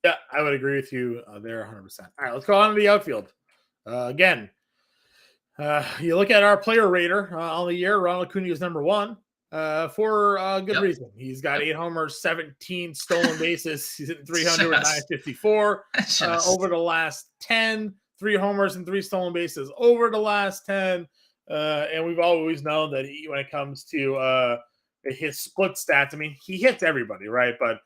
Yeah, I would agree with you there 100%. All right, let's go on to the outfield. Again, you look at our player rater on the year. Ronald Acuna is number 1. For a good reason. He's got 8 homers, 17 stolen bases. He's hitting 300 with 954 over the last 10. 3 homers and 3 stolen bases over the last 10. And we've always known that when it comes to his split stats, I mean, he hits everybody, right? But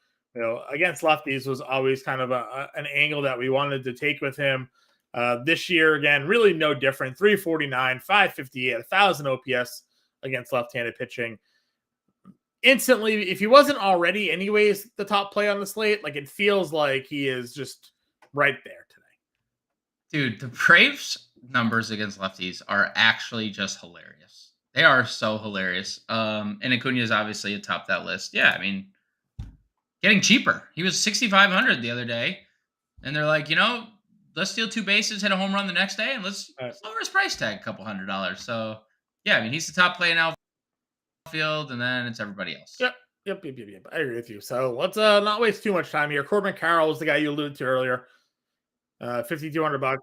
against lefties was always kind of an angle that we wanted to take with him. This year, again, really no different. 349, 558, 1,000 OPS against left-handed pitching. Instantly, if he wasn't already anyways the top play on the slate, like, it feels like he is just right there today. Dude, the Braves numbers against lefties are actually just hilarious. They are so hilarious. And Acuna is obviously atop that list. Yeah, I mean, getting cheaper. He was 6,500 the other day. And they're like, steal 2 bases, hit a home run the next day, and let's lower his price tag a couple $100. So yeah, I mean he's the top play in outfield, and then it's everybody else. Yep. I agree with you. So let's not waste too much time here. Corbin Carroll is the guy you alluded to earlier. $5,200.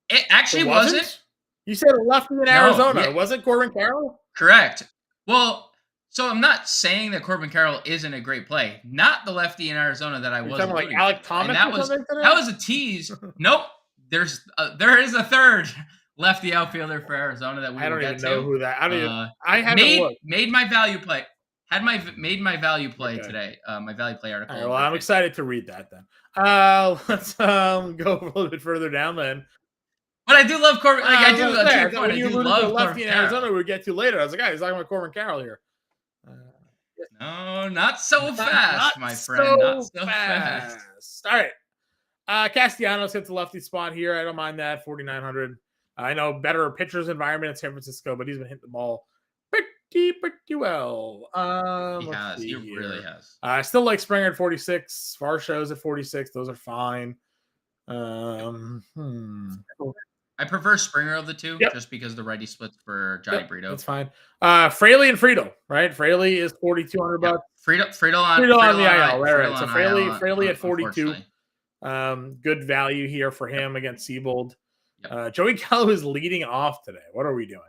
It actually wasn't. You said a lefty in Arizona. Yeah. Was it Corbin Carroll? Correct. Well, so I'm not saying that Corbin Carroll isn't a great play. Not the lefty in Arizona that I was talking like Alec Thomas. That was a tease. Nope. There is a third lefty outfielder for Arizona that we I don't will even get know to. who that. I haven't made my value play. Made my value play today. My value play article. Right, well, I'm excited to read that then. Let's go a little bit further down then. But I do love Corbin. Like, I do. When you alluded to lefty in Arizona, we'll get to later. I was like, he's talking about Corbin Carroll here. No, not so fast, my friend. Not so fast. All right. Castellanos hits the lefty spot here. I don't mind that. 4,900. I know better pitchers environment in San Francisco, but he's been hitting the ball pretty well. He really has. I still like Springer at 46. Varsho's at 46. Those are fine. I prefer Springer of the two, just because the righty splits for Johnny Brito. That's fine. Fraley and Friedel, right? Fraley is $4,200. Friedel on the IL, right? So Fraley at 42. Good value here for him against Seabold. Joey Gallo is leading off today. What are we doing?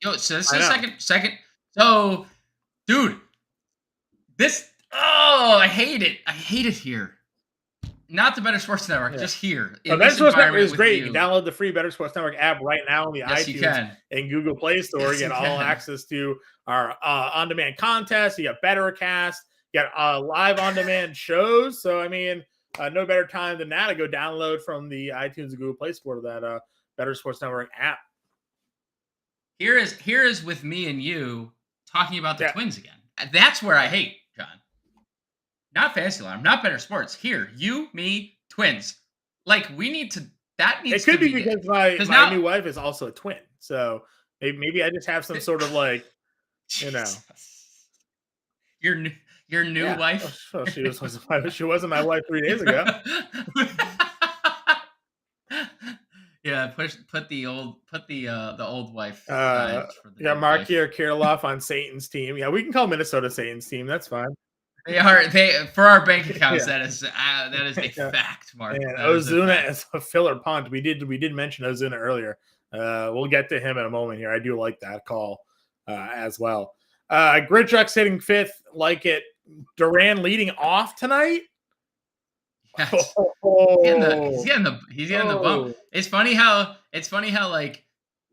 Yo, so this is second. So, dude, I hate it. I hate it here. Not the Better Sports Network, just here. The Better Sports Network is great. You can download the free Better Sports Network app right now on the iTunes and Google Play Store. You get all access to our on-demand contests. You got Bettercast. You got live on-demand shows. So, I mean, no better time than now to go download from the iTunes and Google Play Store that Better Sports Network app. Here is with me and you talking about the Twins again. That's where I hate, John. Not Fantasy Alarm, not Better Sports. Here, you, me, Twins. Like, we need to. That needs. It could be because my new wife is also a twin, so maybe I just have some sort of like, your new wife. Oh, she wasn't my wife 3 days ago. Yeah, put the old wife. Mark here, Kirilloff on Satan's team. Yeah, we can call Minnesota Satan's team. That's fine. They for our bank accounts. That is a fact, Mark. And Ozuna as a filler punt. We did mention Ozuna earlier. We'll get to him in a moment here. I do like that call as well. Grichuk's hitting 5th. Like it. Duran leading off tonight. Yes. He's getting the bump. It's funny how like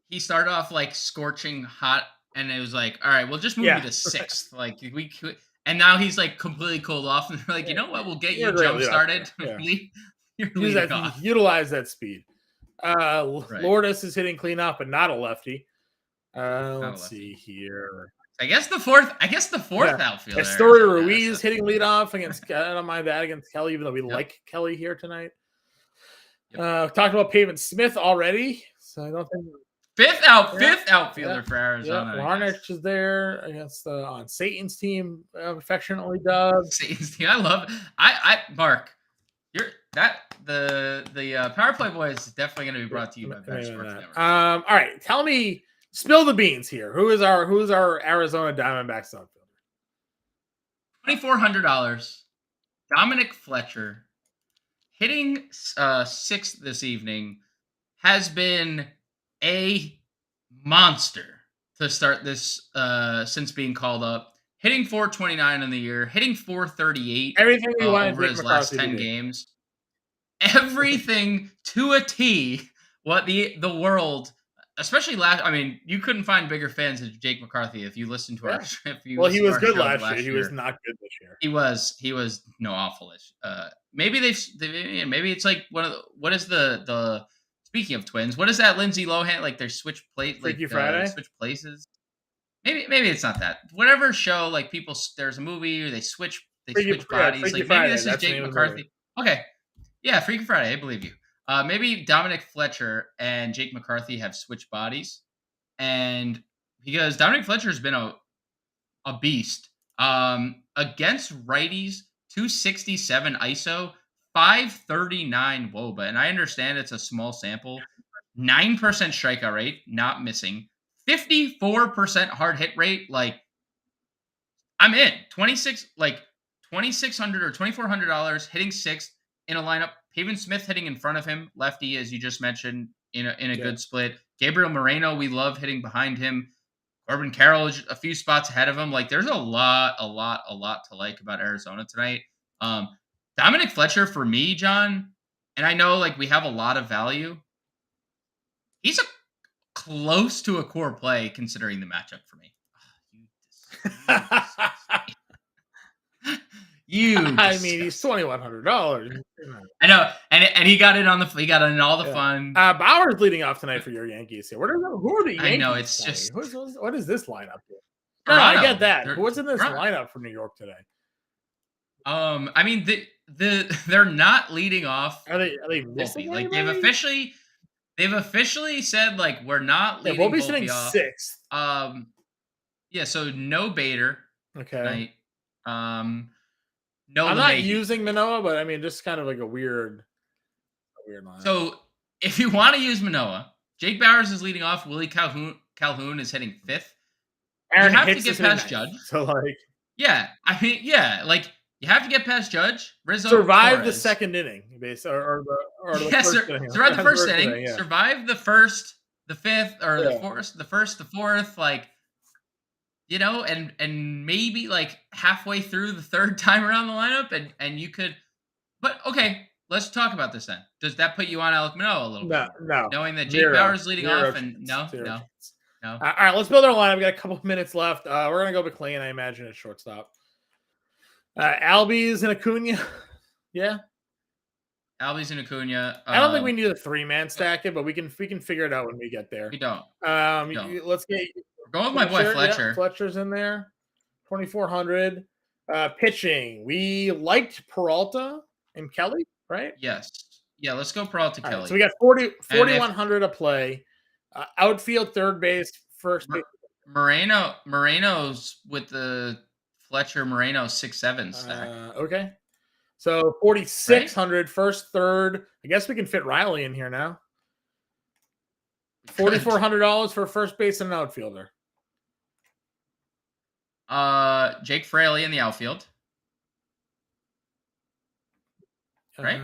he started off like scorching hot, and it was like, all right, we'll just move you to 6th. Like we could. And now he's like completely cooled off, and they're like, you know what? We'll get you jump started. Utilize that speed. Lourdes is hitting cleanup, but not a lefty. Let's see here. I guess the fourth outfielder. Story Ruiz hitting leadoff against. I don't mind that against Kelly, even though we like Kelly here tonight. Talked about Pavement Smith already, so I don't think. Fifth outfielder for Arizona. Larnach is there against on Satan's team, affectionately dubbed. Satan's team. I love it. I Mark, the Power Play Boy is definitely going to be brought to you by Better Sports Network. All right, tell me, spill the beans here. Who is our Arizona Diamondbacks outfielder? $2,400. Dominic Fletcher, hitting 6th this evening, has been a monster to start this since being called up. Hitting .429 in the year, hitting .438 everything we wanted over his last 10 games. Everything to a T. What the world, especially you couldn't find bigger fans of Jake McCarthy if you listened to our. He was good last year. He was not good this year. He was awfulish. Maybe maybe it's like what is the speaking of Twins, what is that Lindsay Lohan like? They switch Freaky Friday? Switch places. Maybe it's not that. Whatever show, like people, there's a movie or they switch bodies. Like maybe this is Jake McCarthy. Okay, yeah, Freaky Friday. I believe you. Maybe Dominic Fletcher and Jake McCarthy have switched bodies, and because Dominic Fletcher's been a beast against righties, 267 ISO, 539 WOBA. And I understand it's a small sample. 9% strikeout rate, not missing. 54% hard hit rate. Like, I'm in. 2,600 or $2,400 hitting sixth in a lineup. Pavin Smith hitting in front of him, lefty, as you just mentioned, in a good split. Gabriel Moreno, we love hitting behind him. Corbin Carroll is a few spots ahead of him. Like, there's a lot to like about Arizona tonight. Dominic Fletcher for me, John, and I know like we have a lot of value. He's a close to a core play considering the matchup for me. I mean, he's $2,100. I know, and he got in on all the fun. Bauer's leading off tonight for your Yankees here. Who are the Yankees? I know it's playing? Just what is this lineup here? No, I get that. What's in this lineup for New York today? I mean, they're not leading off. Are they missing? Like they've officially said like we're not leading. Volpe's sitting sixth. Yeah. So no Bader. Okay. Tonight. No, I'm not using Manoah, but I mean, just kind of like a weird line. So if you want to use Manoah, Jake Bauers is leading off. Willie Calhoun is hitting fifth. Aaron you have Hicks to get past Judge. So like, yeah, I mean, yeah, like you have to get past Judge. Rizzo survive Torres. The second inning, basically, or the first inning. Survive the first inning. Yeah. Survive the first, the fifth, or the fourth, the first, the fourth, like. You know, and maybe like halfway through the third time around the lineup, and you could. But okay, let's talk about this then. Does that put you on Alek Manoah a little bit? No. Knowing that Jake Bauers leading off, and no. All right, let's build our lineup. We got a couple of minutes left. We're gonna go McLean, I imagine, at shortstop. Albies and Acuna, yeah. Albies and Acuna. I don't think we need a 3-man stack it, but we can figure it out when we get there. We don't. Let's get. Go with my boy Fletcher. Yeah, Fletcher's in there. 2,400. Pitching. We liked Peralta and Kelly, right? Yes. Yeah, let's go Peralta Kelly. Right, so we got 4,100 to play. Outfield, third base, first base. Moreno's with the Fletcher Moreno 6-7 stack. Okay. So 4,600 right? First, third. I guess we can fit Riley in here now. $4,400 for first base and an outfielder. Jake Fraley in the outfield. Right?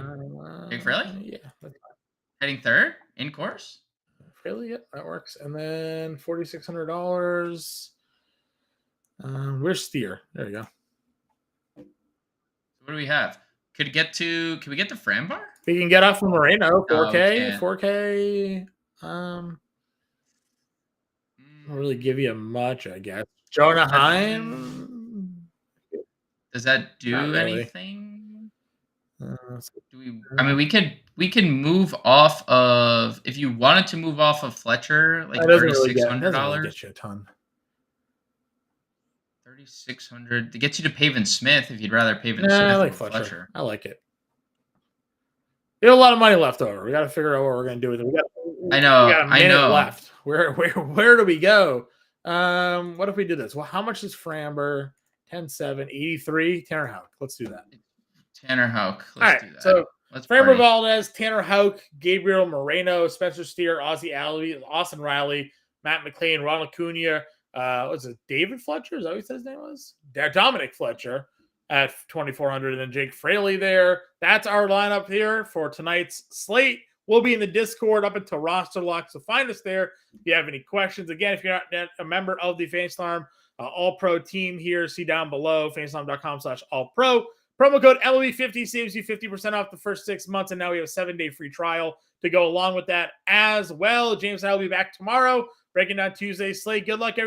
Jake Fraley? Yeah. Heading third in course. Fraley, yeah, that works. And then $4,600. Where's Steer? There you go. What do we have? Can we get to Frambar? We can get off from Moreno. 4K. 4K. Don't really give you much, I guess. Jonah Heim. Does that do anything? I mean, we can move off of if you wanted to move off of Fletcher, like $3,600. Get you a ton. 3,600 to get you to Pavin Smith if you'd rather Pavin Smith. I like Fletcher. I like it. We have a lot of money left over. We got to figure out what we're going to do with it. I know. We got a minute left. Where do we go? What if we did this? Well, how much is Framber? 10-7, 83. Tanner Houck. Let's do that. Tanner Houck. Let's do that. So Framber Valdez, Tanner Houck, Gabriel Moreno, Spencer Steer, Ozzie Albies, Austin Riley, Matt McLean, Ronald Acuna. Was it David Fletcher? Is that what he said his name was? Dominic Fletcher at 2,400, and then Jake Fraley there. That's our lineup here for tonight's slate. We'll be in the Discord up until roster lock, so find us there if you have any questions. Again, if you're not a member of the Fantasy Alarm All-Pro team here, see down below, fantasyalarm.com/all-pro. Promo code MLB50 saves you 50% off the first 6 months, and now we have a 7-day free trial to go along with that as well. James and I will be back tomorrow, breaking down Tuesday's slate. Good luck, everybody.